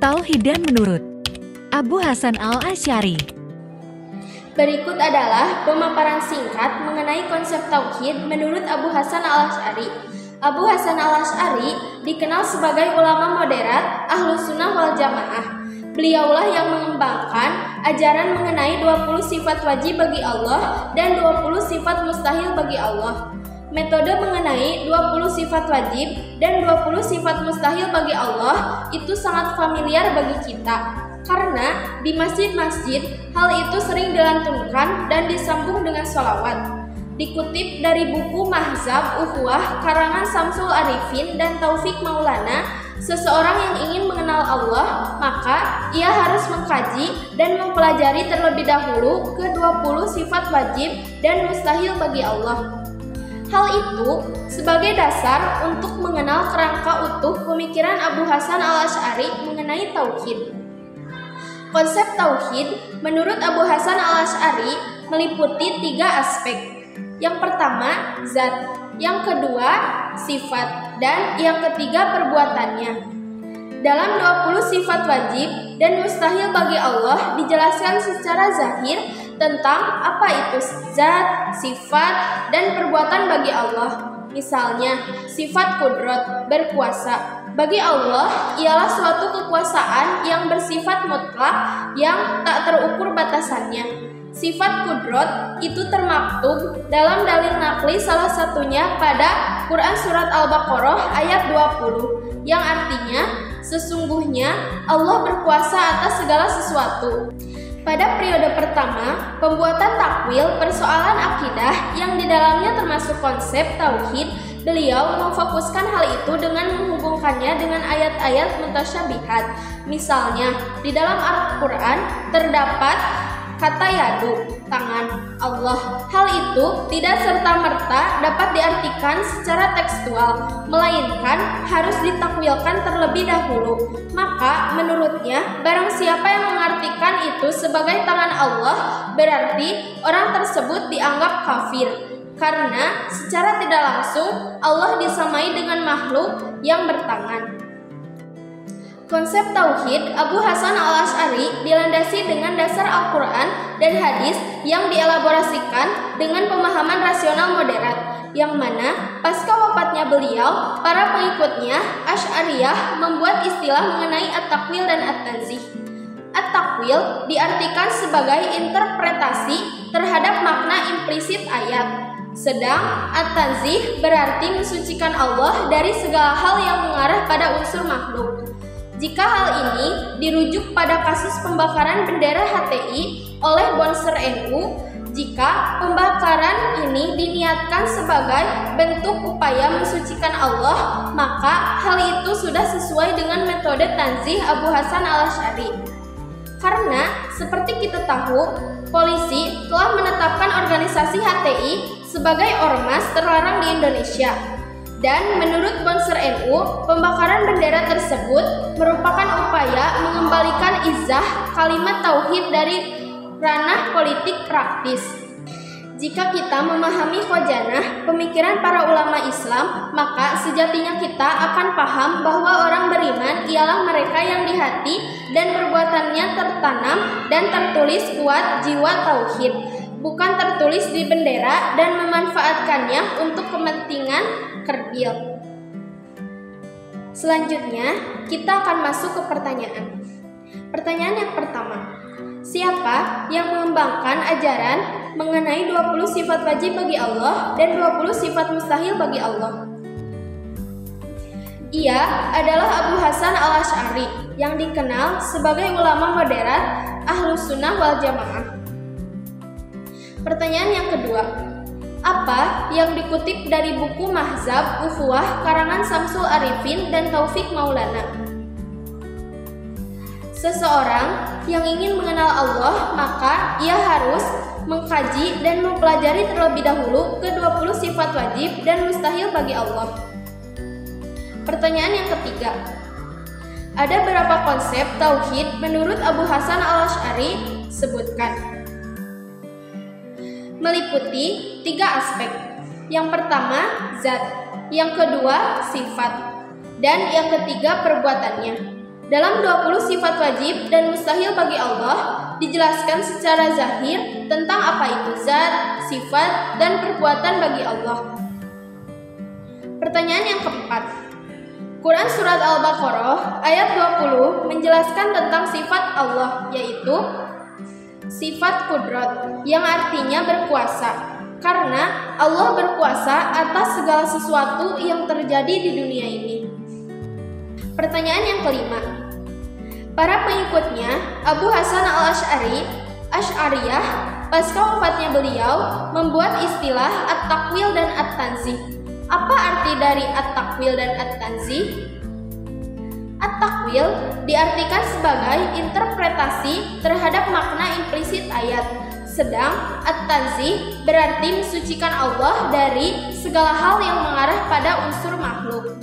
Tauhidan menurut Abu Hasan al-Asy'ari. Berikut adalah pemaparan singkat mengenai konsep tauhid menurut Abu Hasan al-Asy'ari. Abu Hasan al-Asy'ari dikenal sebagai ulama moderat Ahlus Sunnah wal Jamaah. Beliaulah yang mengembangkan ajaran mengenai 20 sifat wajib bagi Allah dan 20 sifat mustahil bagi Allah. Metode mengenai 20 sifat wajib dan 20 sifat mustahil bagi Allah itu sangat familiar bagi kita. Karena di masjid-masjid hal itu sering dilantunkan dan disambung dengan sholawat. Dikutip dari buku Mahzab Ukhuwah karangan Samsul Arifin dan Taufik Maulana, seseorang yang ingin mengenal Allah, maka ia harus mengkaji dan mempelajari terlebih dahulu ke-20 sifat wajib dan mustahil bagi Allah. Hal itu sebagai dasar untuk mengenal kerangka utuh pemikiran Abu Hasan al-Asy'ari mengenai tauhid. Konsep tauhid menurut Abu Hasan al-Asy'ari meliputi 3 aspek. Yang pertama, zat, yang kedua, sifat, dan yang ketiga, perbuatannya. Dalam 20 sifat wajib dan mustahil bagi Allah dijelaskan secara zahir tentang apa itu zat, sifat, dan perbuatan bagi Allah. Misalnya, sifat kudrat, berkuasa. Bagi Allah, ialah suatu kekuasaan yang bersifat mutlak yang tak terukur batasannya. Sifat kudrat itu termaktub dalam dalil naqli salah satunya pada Quran Surat Al-Baqarah ayat 20, yang artinya, sesungguhnya Allah berkuasa atas segala sesuatu. Pada periode pertama, pembuatan takwil persoalan akidah yang di dalamnya termasuk konsep tauhid, beliau memfokuskan hal itu dengan menghubungkannya dengan ayat-ayat mutasyabihat. Misalnya, di dalam Al-Quran terdapat kata yadu, tangan Allah. Hal itu tidak serta-merta dapat diartikan secara tekstual, melainkan harus ditakwilkan terlebih dahulu. Maka menurutnya, barang siapa yang mengartikan itu sebagai tangan Allah, berarti orang tersebut dianggap kafir. Karena secara tidak langsung Allah disamai dengan makhluk yang bertangan. Konsep tauhid Abu Hasan al-Asy'ari dilandasi dengan dasar Al-Quran dan hadis yang dielaborasikan dengan pemahaman rasional moderat, yang mana pasca wafatnya beliau, para pengikutnya Asy'ariyah membuat istilah mengenai at-takwil dan at-tanzih. At-takwil diartikan sebagai interpretasi terhadap makna implisit ayat, sedang at-tanzih berarti mensucikan Allah dari segala hal yang mengarah pada unsur makhluk. Jika hal ini dirujuk pada kasus pembakaran bendera HTI oleh Bonser NU, jika pembakaran ini diniatkan sebagai bentuk upaya mensucikan Allah, maka hal itu sudah sesuai dengan metode tanzih Abu Hasan al-Asy'ari. Karena seperti kita tahu, polisi telah menetapkan organisasi HTI sebagai ormas terlarang di Indonesia. Dan menurut Bonser NU, pembakaran bendera tersebut merupakan upaya mengembalikan izah kalimat tauhid dari ranah politik praktis. Jika kita memahami khojanah pemikiran para ulama Islam, maka sejatinya kita akan paham bahwa orang beriman ialah mereka yang di hati dan perbuatannya tertanam dan tertulis kuat jiwa tauhid, bukan tertulis di bendera dan memanfaatkannya untuk kepentingan kerdil. Selanjutnya, kita akan masuk ke pertanyaan. Pertanyaan yang pertama, siapa yang mengembangkan ajaran mengenai 20 sifat wajib bagi Allah dan 20 sifat mustahil bagi Allah? Ia adalah Abu Hasan al-Asy'ari yang dikenal sebagai ulama moderat Ahlus Sunnah wal Jamaah. Pertanyaan yang kedua, apa yang dikutip dari buku Mahzab Ukhuwah karangan Samsul Arifin dan Taufik Maulana? Seseorang yang ingin mengenal Allah, maka ia harus mengkaji dan mempelajari terlebih dahulu ke-20 sifat wajib dan mustahil bagi Allah. Pertanyaan yang ketiga, ada berapa konsep tauhid menurut Abu Hasan al-Asy'ari? Sebutkan. Meliputi 3 aspek. Yang pertama, zat, yang kedua, sifat, dan yang ketiga, perbuatannya. Dalam 20 sifat wajib dan mustahil bagi Allah, dijelaskan secara zahir tentang apa itu zat, sifat, dan perbuatan bagi Allah. Pertanyaan yang keempat. Quran Surat Al-Baqarah ayat 20 menjelaskan tentang sifat Allah, yaitu sifat kudrat, yang artinya berkuasa. Karena Allah berkuasa atas segala sesuatu yang terjadi di dunia ini. Pertanyaan yang kelima. Para pengikutnya, Abu Hasan Al-Asy'ariyah, pasca wafatnya beliau, membuat istilah at-takwil dan at-tanzih. Apa arti dari at-takwil dan at-tanzih? At-takwil diartikan sebagai interpretasi terhadap makna implisit ayat, sedang at-tanzih berarti mensucikan Allah dari segala hal yang mengarah pada unsur makhluk.